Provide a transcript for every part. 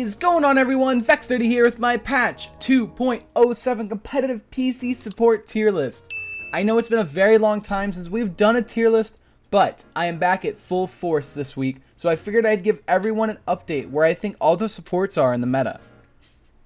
Is going on, everyone? Vex30 here with my patch 2.07 competitive PC support tier list. I know it's been a very long time since we've done a tier list, but I am back at full force this week, so I figured I'd give everyone an update where I think all the supports are in the meta.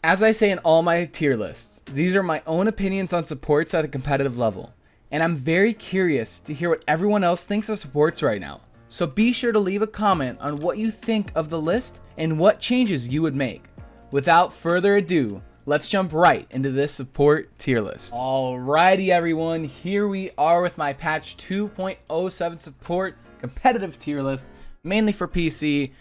As I say in all my tier lists, these are my own opinions on supports at a competitive level, and I'm very curious to hear what everyone else thinks of supports right now. So be sure to leave a comment on what you think of the list and what changes you would make. Without further ado, let's jump right into this support tier list. Alrighty everyone, here we are with my patch 2.07 support competitive tier list, mainly for PC.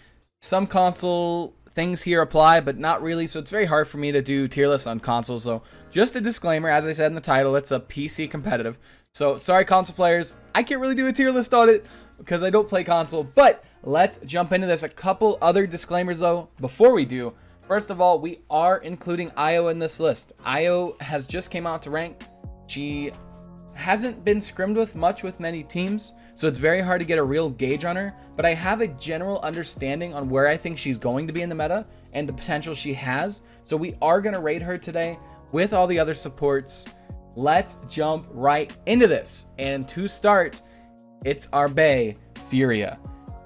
Some console things here apply, but not really, so it's very hard for me to do tier lists on console. So just a disclaimer, as I said in the title, it's a PC competitive. So sorry console players, I can't really do a tier list on it because I don't play console, but let's jump into this. A couple other disclaimers though before we do. First of all, we are including Io in this list. Io has just came out to rank. She hasn't been scrimmed with much with many teams, so it's very hard to get a real gauge on her, but I have a general understanding on where I think she's going to be in the meta and the potential she has. So we are going to rate her today with all the other supports. Let's jump right into this. And to start, it's our bae, Furia.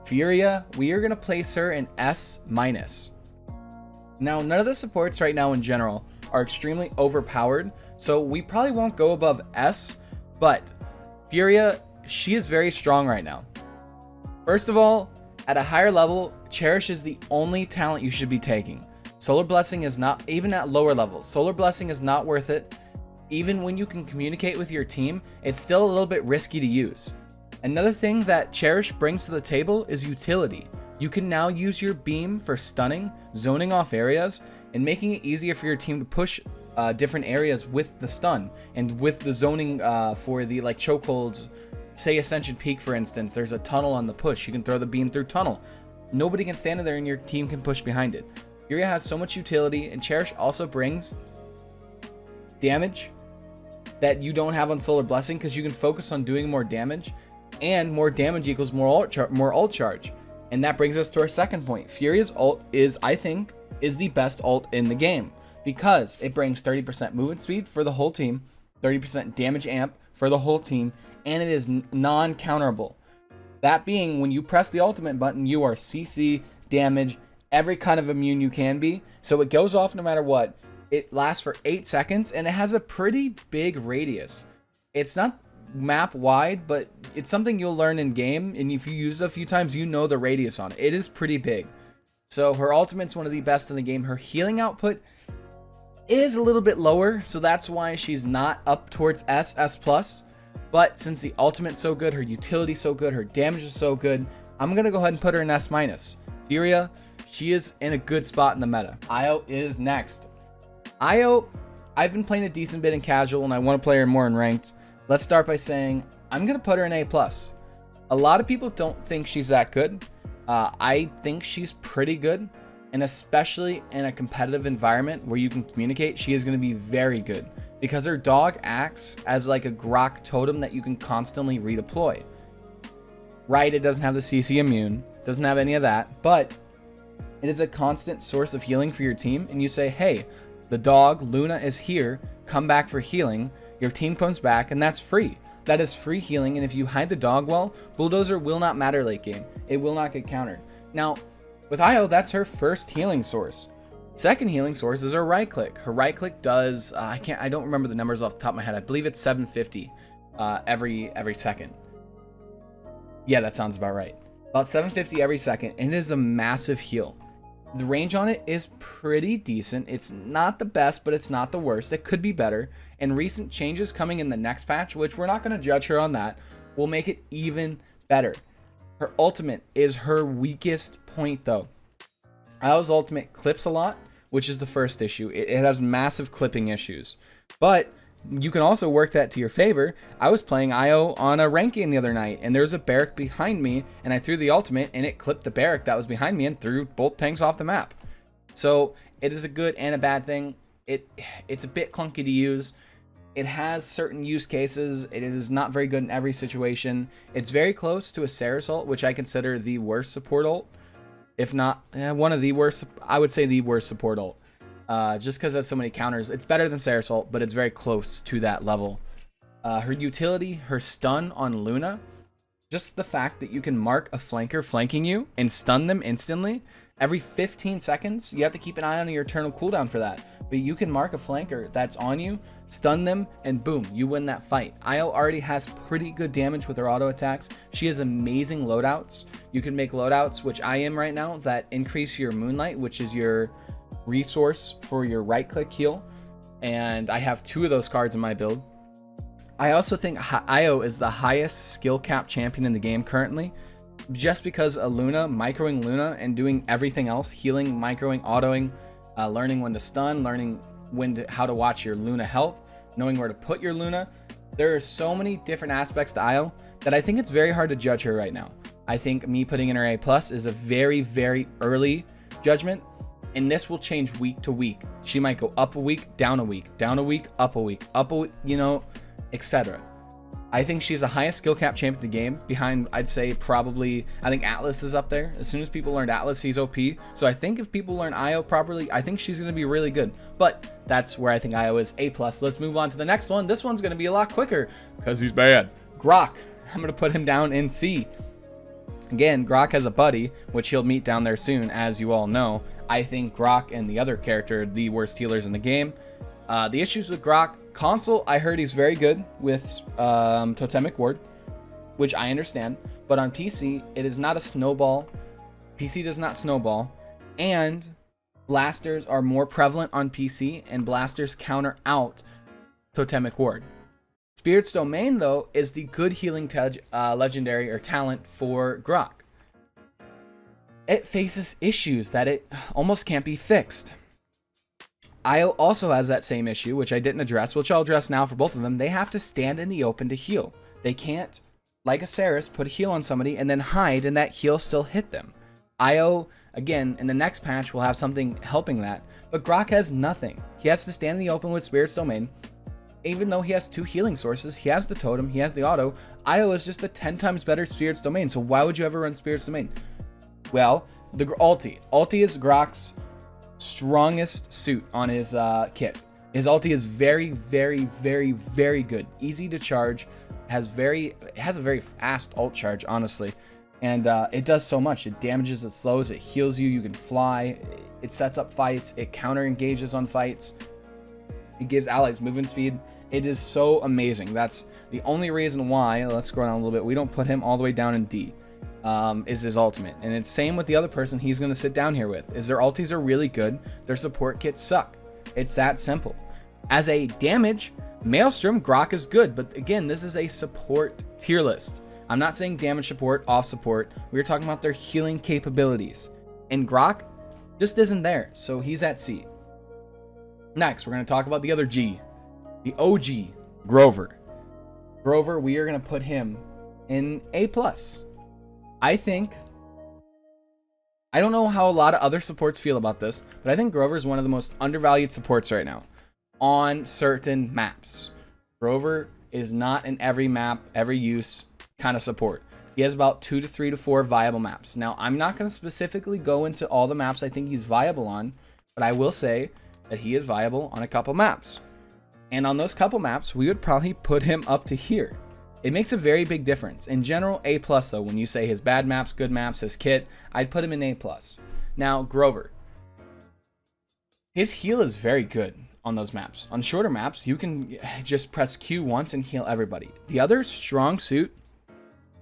Furia, we are going to place her in S-. Now, none of the supports right now in general are extremely overpowered, so we probably won't go above S, but Furia, she is very strong right now. First of all, at a higher level, Cherish is the only talent you should be taking. Solar Blessing is not, even at lower levels, Solar Blessing is not worth it. Even when you can communicate with your team, it's still a little bit risky to use. Another thing that Cherish brings to the table is utility. You can now use your beam for stunning, zoning off areas, and making it easier for your team to push different areas with the stun and with the zoning for the chokeholds. Say Ascension Peak, for instance, there's a tunnel on the push. You can throw the beam through tunnel. Nobody can stand in there and your team can push behind it. Furia has so much utility, and Cherish also brings damage that you don't have on Solar Blessing because you can focus on doing more damage, and more damage equals more ult charge. And that brings us to our second point. Furia's ult is, I think, is the best ult in the game because it brings 30% movement speed for the whole team, 30% damage amp for the whole team, and it is non-counterable. That being, when you press the ultimate button, you are CC, damage, every kind of immune you can be. So it goes off no matter what. It lasts for 8 seconds, and it has a pretty big radius. It's not map wide, but it's something you'll learn in game, and if you use it a few times, you know the radius on it. It is pretty big. So her ultimate's one of the best in the game. Her healing output is a little bit lower, so that's why she's not up towards S+. But since the ultimate's so good, her utility's so good, her damage is so good, I'm gonna go ahead and put her in S-. Furia, she is in a good spot in the meta. Io is next. Io, I've been playing a decent bit in casual, and I want to play her more in ranked. Let's start by saying I'm going to put her in A+. A lot of people don't think she's that good. I think she's pretty good, and especially in a competitive environment where you can communicate, she is going to be very good because her dog acts as like a Grok totem that you can constantly redeploy. Right, it doesn't have the CC immune, doesn't have any of that, but it is a constant source of healing for your team, and you say, hey, the dog, Luna, is here, come back for healing. Your team comes back, and that's free. That is free healing, and if you hide the dog well, Bulldozer will not matter late game. It will not get countered. Now, with Io, that's her first healing source. Second healing source is her right click. Her right click does, I don't remember the numbers off the top of my head. I believe it's 750 every second. Yeah, that sounds about right. About 750 every second, and it is a massive heal. The range on it is pretty decent. It's not the best, but it's not the worst. It could be better. And recent changes coming in the next patch, which we're not going to judge her on that, will make it even better. Her ultimate is her weakest point, though. Io's ultimate clips a lot, which is the first issue. It has massive clipping issues. But you can also work that to your favor. I was playing Io on a rank game the other night, and there was a barrack behind me, and I threw the ultimate, and it clipped the barrack that was behind me and threw both tanks off the map. So it is a good and a bad thing. It's a bit clunky to use. It has certain use cases. It is not very good in every situation. It's very close to a Saris ult, which I consider the worst support ult. if not one of the worst. I would say the worst support ult. Just because it has so many counters. It's better than Saris ult, but it's very close to that level. Her utility, her stun on Luna, just the fact that you can mark a flanker flanking you and stun them instantly. Every 15 seconds, you have to keep an eye on your eternal cooldown for that. But you can mark a flanker that's on you, stun them, and boom, you win that fight. Io already has pretty good damage with her auto attacks. She has amazing loadouts. You can make loadouts, which I am right now, that increase your Moonlight, which is your resource for your right click heal. And I have 2 of those cards in my build. I also think Io is the highest skill cap champion in the game currently, just because of Luna, microing Luna, and doing everything else, healing, microing, autoing, learning when to stun, learning how to watch your Luna health, knowing where to put your Luna. There are so many different aspects to Io that I think it's very hard to judge her right now. I think me putting in her A+ is a very, very early judgment, and this will change week to week. She might go up a week, down a week, down a week, up a week, you know, etc. I think she's the highest skill cap champ in the game, behind, I'd say, probably, I think Atlas is up there. As soon as people learned Atlas, he's OP. So I think if people learn Io properly, I think she's going to be really good. But that's where I think Io is A+. Let's move on to the next one. This one's going to be a lot quicker because he's bad. Grok. I'm going to put him down in C. Again, Grok has a buddy, which he'll meet down there soon, as you all know. I think Grok and the other character are the worst healers in the game. The issues with Grok, console, I heard he's very good with Totemic Ward, which I understand. But on PC, it is not a snowball. PC does not snowball. And blasters are more prevalent on PC, and blasters counter out Totemic Ward. Spirit's Domain, though, is the good healing legendary or talent for Grok. It faces issues that it almost can't be fixed. Io also has that same issue, which I didn't address, which I'll address now for both of them. They have to stand in the open to heal. They can't, like a Saris, put a heal on somebody and then hide and that heal still hit them. Io, again, in the next patch will have something helping that, but Grok has nothing. He has to stand in the open with Spirit's Domain. Even though he has 2 healing sources, he has the totem, he has the auto. Io is just a 10 times better Spirit's Domain, so why would you ever run Spirit's Domain? Well, the ulti. Ulti is Grok's strongest suit on his kit. His ulti is very, very, very, very good. Easy to charge. It has a very fast ult charge, honestly. And it does so much. It damages, it slows, it heals you, you can fly. It sets up fights. It counter engages on fights. It gives allies movement speed. It is so amazing. That's the only reason why, let's scroll down a little bit, we don't put him all the way down in D. Is his ultimate. And it's same with the other person he's going to sit down here with. Is their ultis are really good. Their support kits suck. It's that simple. As a damage, Maelstrom, Grok is good. But again, this is a support tier list. I'm not saying damage support, off support. We're talking about their healing capabilities. And Grok just isn't there. So he's at C. Next, we're going to talk about the other G. The OG, Grover. Grover, we are going to put him in A+. I don't know how a lot of other supports feel about this, but I think Grover is one of the most undervalued supports right now on certain maps. Grover is not an every map, every use kind of support. He has about 2 to 3 to 4 viable maps. Now, I'm not going to specifically go into all the maps I think he's viable on, but I will say that he is viable on a couple maps. And on those couple maps, we would probably put him up to here. It makes a very big difference. In general, A+, though, when you say his bad maps, good maps, his kit, I'd put him in A+. Now, Grover. His heal is very good on those maps. On shorter maps, you can just press Q once and heal everybody. The other strong suit,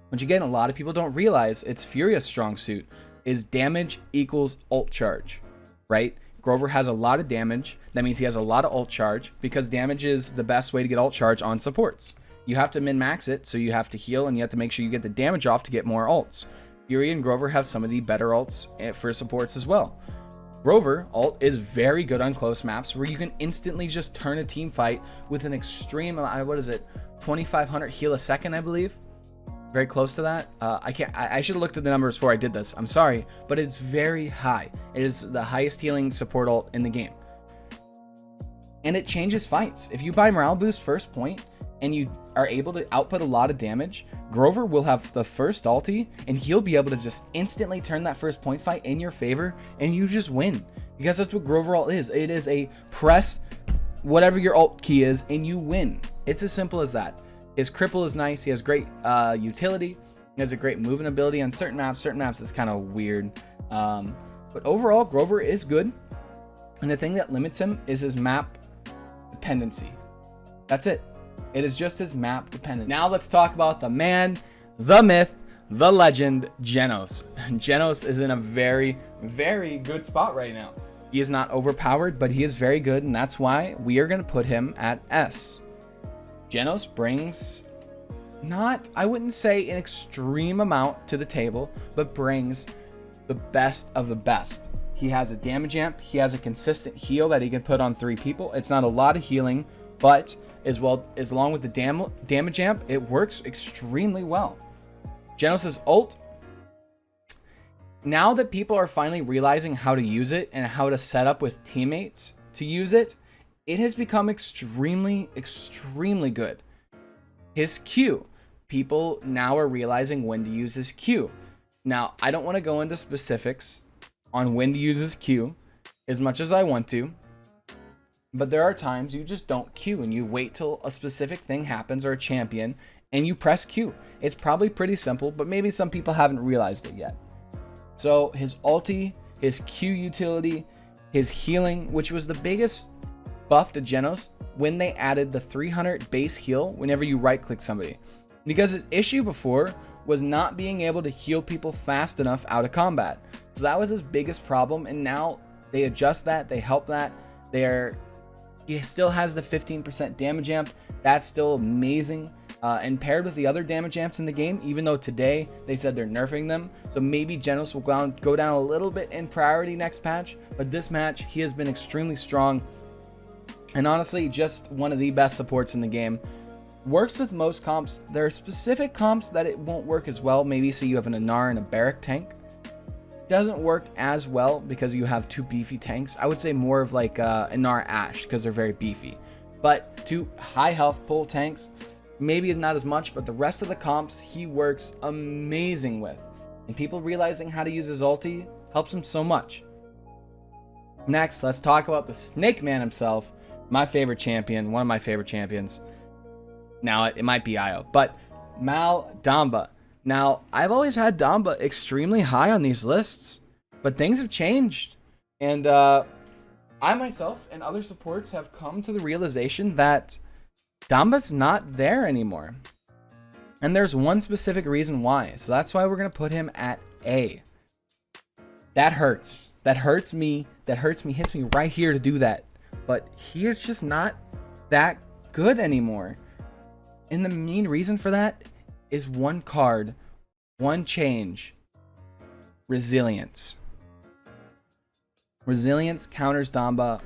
which again, a lot of people don't realize, it's Furia's strong suit, is damage equals ult charge, right? Grover has a lot of damage. That means he has a lot of ult charge because damage is the best way to get ult charge on supports. You have to min-max it, so you have to heal, and you have to make sure you get the damage off to get more ults. Eurion Grover has some of the better ults for supports as well. Grover ult is very good on close maps where you can instantly just turn a team fight with an extreme amount, what is it, 2,500 heal a second, I believe? Very close to that. I should have looked at the numbers before I did this. I'm sorry, but it's very high. It is the highest healing support ult in the game. And it changes fights. If you buy Morale Boost first point, and you are able to output a lot of damage, Grover will have the first ulti, and he'll be able to just instantly turn that first point fight in your favor, and you just win. Because that's what Grover ult is. It is a press whatever your ult key is, and you win. It's as simple as that. His cripple is nice. He has great utility. He has a great movement ability on certain maps. Certain maps it's kind of weird. But overall, Grover is good. And the thing that limits him is his map dependency. That's it. It is just his map dependency. Now let's talk about the man, the myth, the legend, Jenos. Jenos is in a very, very good spot right now. He is not overpowered, but he is very good, and that's why we are going to put him at S. Jenos brings not, I wouldn't say an extreme amount to the table, but brings the best of the best. He has a damage amp. He has a consistent heal that he can put on 3 people. It's not a lot of healing, but as along with the damage amp, it works extremely well. Jenos' ult, now that people are finally realizing how to use it and how to set up with teammates to use it, it has become extremely, extremely good. His Q, people now are realizing when to use his Q. Now, I don't want to go into specifics on when to use his Q as much as I want to, but there are times you just don't Q and you wait till a specific thing happens or a champion and you press Q. It's probably pretty simple, but maybe some people haven't realized it yet. So his ulti, his Q utility, his healing, which was the biggest buff to Jenos when they added the 300 base heal whenever you right click somebody. Because his issue before was not being able to heal people fast enough out of combat. So that was his biggest problem, and now they adjust that, they help that. He still has the 15% damage amp. That's still amazing. And paired with the other damage amps in the game, even though today they said they're nerfing them, so maybe Jenos will go down a little bit in priority next patch, but this match he has been extremely strong, and honestly just one of the best supports in the game. Works with most comps. There are specific comps that it won't work as well. Maybe so you have an Anar and a Barrack tank. Doesn't work as well because you have 2 beefy tanks. I would say more of like Anar Ashe because they're very beefy, but 2 high health pull tanks, maybe not as much, but the rest of the comps he works amazing with. And people realizing how to use his ulti helps him so much. Next, let's talk about the Snake Man himself. My favorite champion, one of my favorite champions. Now, it might be Io, but Mal Damba. Now, I've always had Damba extremely high on these lists, but things have changed. And I myself and other supports have come to the realization that Damba's not there anymore. And there's one specific reason why. So that's why we're going to put him at A. That hurts. That hurts me. That hurts me. Hits me right here to do that. But he is just not that good anymore. And the main reason for that is one card, one change. Resilience. Resilience counters Damba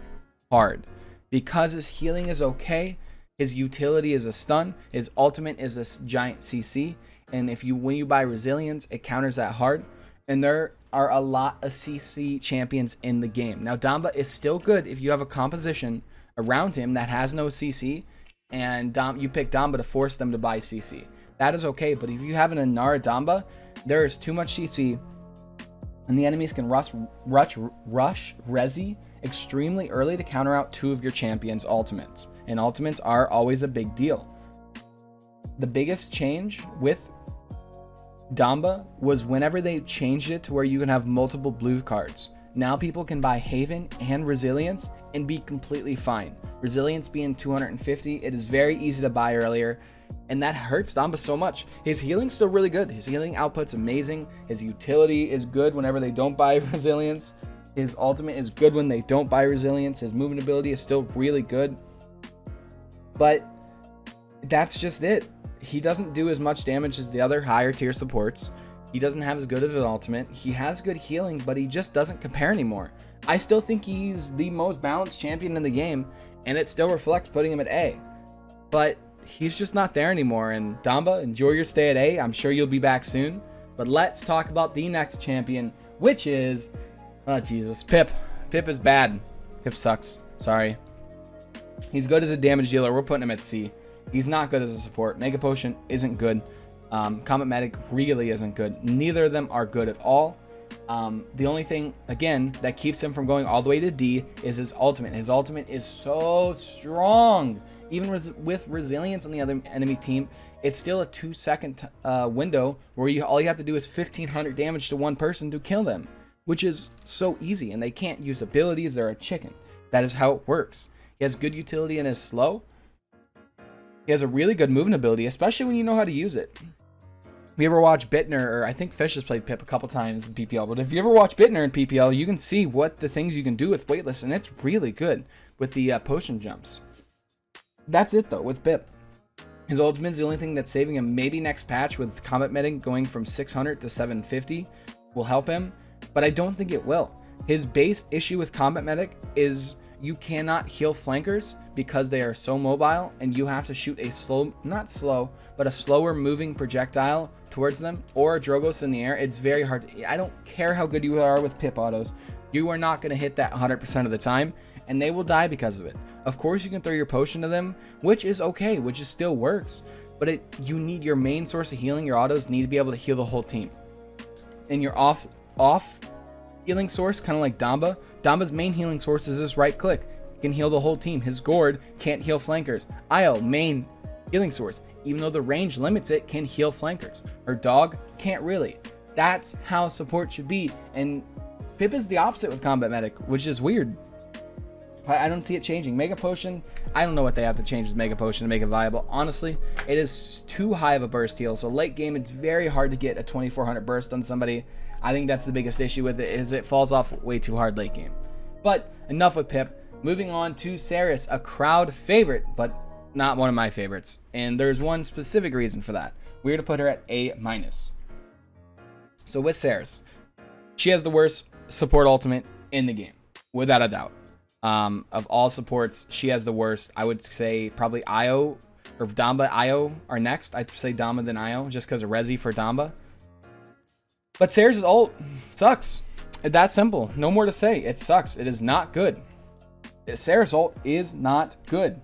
hard. Because his healing is okay, his utility is a stun, his ultimate is a giant CC, and when you buy Resilience, it counters that hard. And there are a lot of CC champions in the game. Now, Damba is still good if you have a composition around him that has no CC, and you pick Damba to force them to buy CC. That is okay, but if you have an Inara Damba, there is too much CC, and the enemies can rush Rezi extremely early to counter out 2 of your champion's ultimates. And ultimates are always a big deal. The biggest change with Damba was whenever they changed it to where you can have multiple blue cards. Now people can buy Haven and Resilience and be completely fine. Resilience being 250, it is very easy to buy earlier, and that hurts Damba so much. His healing's still really good. His healing output's amazing. His utility is good whenever they don't buy Resilience. His ultimate is good when they don't buy Resilience. His movement ability is still really good. But that's just it. He doesn't do as much damage as the other higher tier supports. He doesn't have as good of an ultimate. He has good healing, but he just doesn't compare anymore. I still think he's the most balanced champion in the game, and it still reflects putting him at A. But he's just not there anymore. And Damba, enjoy your stay at A. I'm sure you'll be back soon. But let's talk about the next champion, which is, oh Jesus, Pip. Pip is bad. Pip sucks. Sorry. He's good as a damage dealer. We're putting him at C. He's not good as a support. Mega Potion isn't good. Combat Medic really isn't good. Neither of them are good at all. The only thing, again, that keeps him from going all the way to D is his ultimate. His ultimate is so strong. Even with resilience on the other enemy team, it's still a 2-second window where all you have to do is 1500 damage to one person to kill them, which is so easy. And they can't use abilities. They're a chicken. That is how it works. He has good utility and is slow. He has a really good movement ability, especially when you know how to use it. If you ever watch Bittner, or I think Fish has played Pip a couple times in PPL, but if you ever watch Bittner in PPL, you can see what the things you can do with Weightless, and it's really good with the potion jumps. That's it though with Pip. His ultimate is the only thing that's saving him. Maybe next patch with Combat Medic going from 600 to 750 will help him, but I don't think it will. His base issue with Combat Medic is you cannot heal flankers because they are so mobile, and you have to shoot a slower moving projectile towards them, or a Drogos in the air. It's very hard. I don't care how good you are with Pip autos. You are not going to hit that 100% of the time, and they will die because of it. Of course, you can throw your potion to them, which is okay, which still works, but you need your main source of healing. Your autos need to be able to heal the whole team. And your off healing source, kind of like Damba. Damba's main healing source is his right click. He can heal the whole team. His gourd can't heal flankers. Io, main healing source, even though the range limits it, can heal flankers. Her dog can't really. That's how support should be. And Pip is the opposite with Combat Medic, which is weird. I don't see it changing. Mega Potion, I don't know what they have to change with Mega Potion to make it viable. Honestly, it is too high of a burst heal. So late game, it's very hard to get a 2400 burst on somebody. I think that's the biggest issue with it, is it falls off way too hard late game. But enough with Pip. Moving on to Saris, a crowd favorite, but not one of my favorites. And there's one specific reason for that. We're going to put her at A-. So with Saris, she has the worst support ultimate in the game, without a doubt. Of all supports, she has the worst. I would say probably Io, or Damba, Io are next. I'd say Damba then Io, just because of Resi for Damba. But Saris' ult sucks. That's simple. No more to say. It sucks. It is not good. Saris' ult is not good.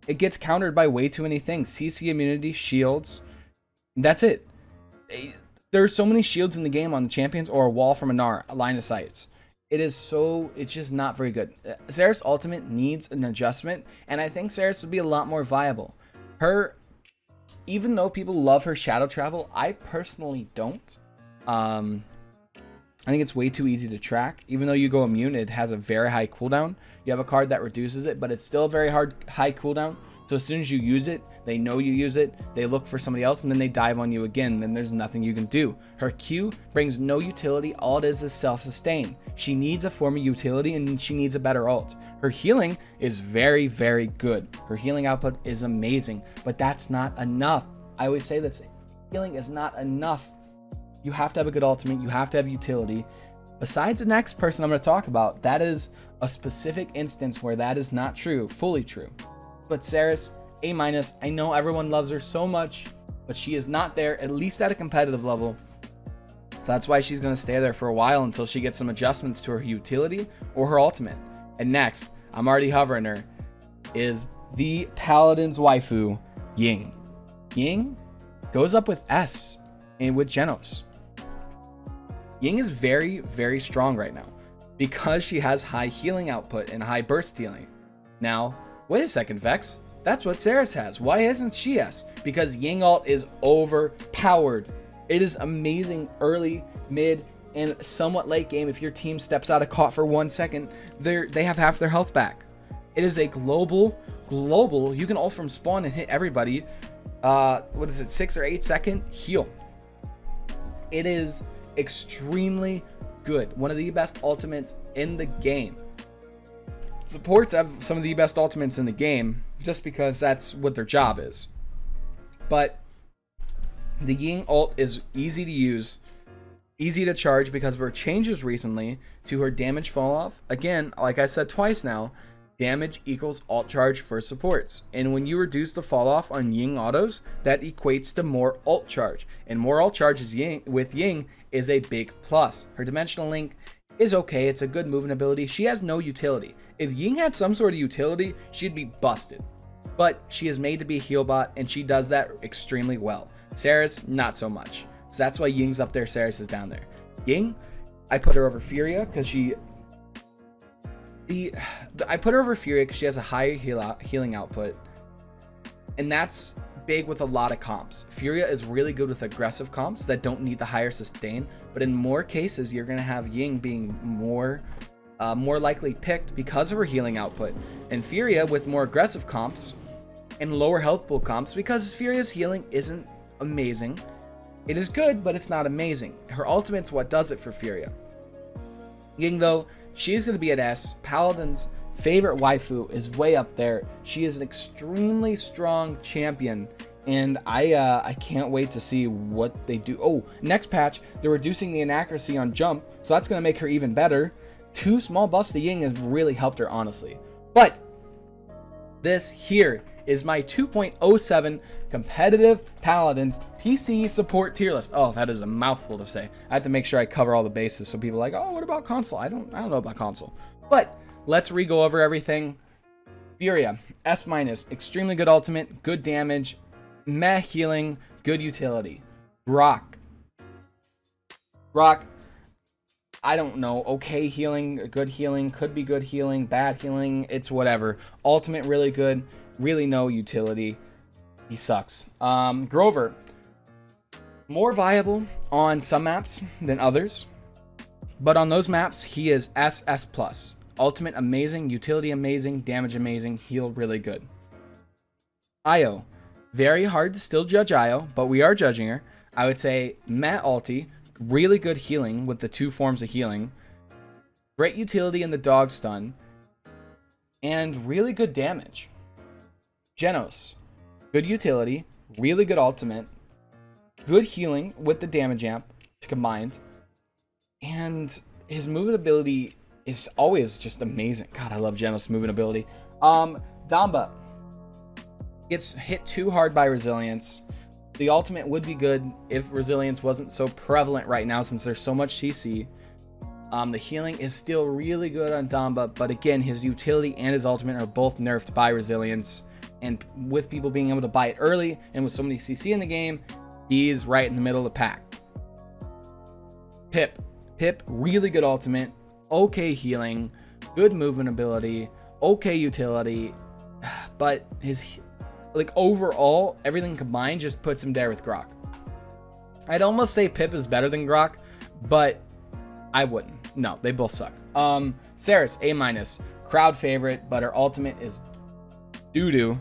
It gets countered by way too many things. CC immunity, shields. That's it. There's so many shields in the game on the champions, or a wall from a Gnar, a line of sights. It's just not very good. Saris' ultimate needs an adjustment, and I think Saris would be a lot more viable. Even though people love her shadow travel, I personally don't. I think it's way too easy to track. Even though you go immune, it has a very high cooldown. You have a card that reduces it, but it's still a very high cooldown. So as soon as you use it, they know you use it, they look for somebody else, and then they dive on you again. Then there's nothing you can do. Her Q brings no utility. All it is self-sustain. She needs a form of utility, and she needs a better ult. Her healing is very, very good. Her healing output is amazing, but that's not enough. I always say that healing is not enough. You have to have a good ultimate. You have to have utility. Besides the next person I'm going to talk about, that is a specific instance where that is not true, fully true. But Saris, A-. I know everyone loves her so much, but she is not there, at least at a competitive level. That's why she's going to stay there for a while until she gets some adjustments to her utility or her ultimate. And next, I'm already hovering her, is the Paladins waifu, Ying. Ying goes up with S and with Jenos. Ying is very, very strong right now because she has high healing output and high burst healing. Now, wait a second, Vex. That's what Saris has. Why isn't she S? Because Ying ult is overpowered. It is amazing early, mid, and somewhat late game. If your team steps out of caught for 1 second, they have half their health back. It is a global. You can ult from spawn and hit everybody. 6 or 8 second heal. It is extremely good. One of the best ultimates in the game. Supports have some of the best ultimates in the game just because that's what their job is. But the Ying ult is easy to use, easy to charge because of her changes recently to her damage fall off. Again, like I said twice now, damage equals ult charge for supports. And when you reduce the fall off on Ying autos, that equates to more ult charge. And more ult charge with Ying is a big plus. Her dimensional link is okay. It's a good movement ability. She has no utility. If Ying had some sort of utility, she'd be busted. but she is made to be a heal bot, and she does that extremely well. Saris, not so much. So that's why Ying's up there, Saris is down there. Ying, I put her over Furia because she has a higher healing output, and that's big with a lot of comps. Furia is really good with aggressive comps that don't need the higher sustain, but in more cases you're going to have Ying being more likely picked because of her healing output, and Furia with more aggressive comps and lower health pool comps because Furia's healing isn't amazing. It is good, but it's not amazing. Her ultimate's what does it for Furia. Ying, though, she's going to be at S. Paladins' favorite waifu is way up there. She is an extremely strong champion, and I can't wait to see what they do. Oh, next patch, they're reducing the inaccuracy on jump, so that's going to make her even better. 2 small buffs to Ying has really helped her, honestly. But this here is my 2.07 competitive Paladins PC support tier list. Oh, that is a mouthful to say. I have to make sure I cover all the bases so people are like, oh, what about console? I don't know about console. But let's re-go over everything. Furia, S-, extremely good ultimate, good damage, meh healing, good utility. Grok, I don't know, okay healing, good healing, could be good healing, bad healing, it's whatever. Ultimate, really good, really no utility. He sucks. Grover, more viable on some maps than others, but on those maps, he is S+. Ultimate, amazing, utility, amazing, damage, amazing, heal, really good. Io, very hard to still judge Io, but we are judging her. I would say meh ulti, really good healing with the 2 forms of healing, great utility in the dog stun, and really good damage. Jenos, good utility, really good ultimate, good healing with the damage amp combined, and his movement ability is always just amazing. God, I love Jenos' movement ability. Damba gets hit too hard by resilience. The ultimate would be good if resilience wasn't so prevalent right now since there's so much CC. The healing is still really good on Damba, but again, his utility and his ultimate are both nerfed by resilience. And with people being able to buy it early and with so many CC in the game, he's right in the middle of the pack. Pip, really good ultimate, okay healing, good movement ability, okay utility, but his overall, everything combined just puts him there with Grok. I'd almost say Pip is better than Grok, but I wouldn't. No, they both suck. Saris, A-, crowd favorite, but her ultimate is doo-doo.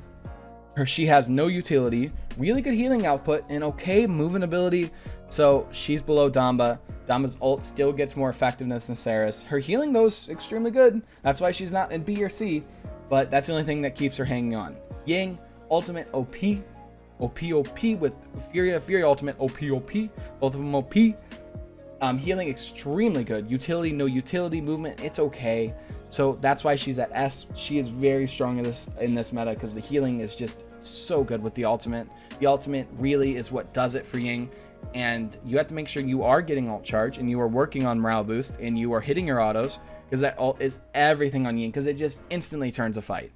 She has no utility, really good healing output, and okay movement ability, so she's below Damba. Damba's ult still gets more effectiveness than Saris. Her healing, though, is extremely good. That's why she's not in B or C, but that's the only thing that keeps her hanging on. Ying, ultimate OP with Furia ultimate OP, both of them OP. Healing extremely good, utility, no utility, movement, it's okay. So that's why she's at S. She is very strong in this meta because the healing is just so good with the ultimate. The ultimate really is what does it for Ying, and you have to make sure you are getting ult charge and you are working on morale boost and you are hitting your autos, because that ult is everything on Ying because it just instantly turns a fight.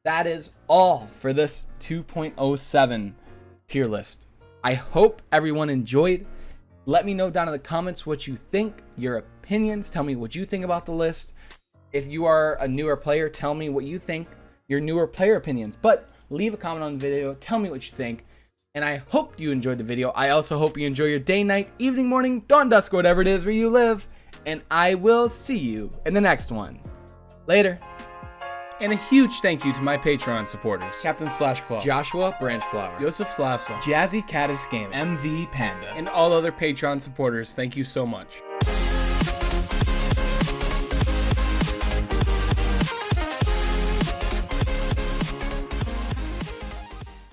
That is all for this 2.07 tier list. I hope everyone enjoyed. Let me know down in the comments what you think, your opinions. Tell me what you think about the list. If you are a newer player, tell me what you think, your newer player opinions. But leave a comment on the video. Tell me what you think. And I hope you enjoyed the video. I also hope you enjoy your day, night, evening, morning, dawn, dusk, whatever it is where you live. And I will see you in the next one. Later. And a huge thank you to my Patreon supporters: Captain Splashclaw, Joshua Branchflower, Yosef Slaswa, Jazzy Caddis Game, MV Panda, and all other Patreon supporters. Thank you so much.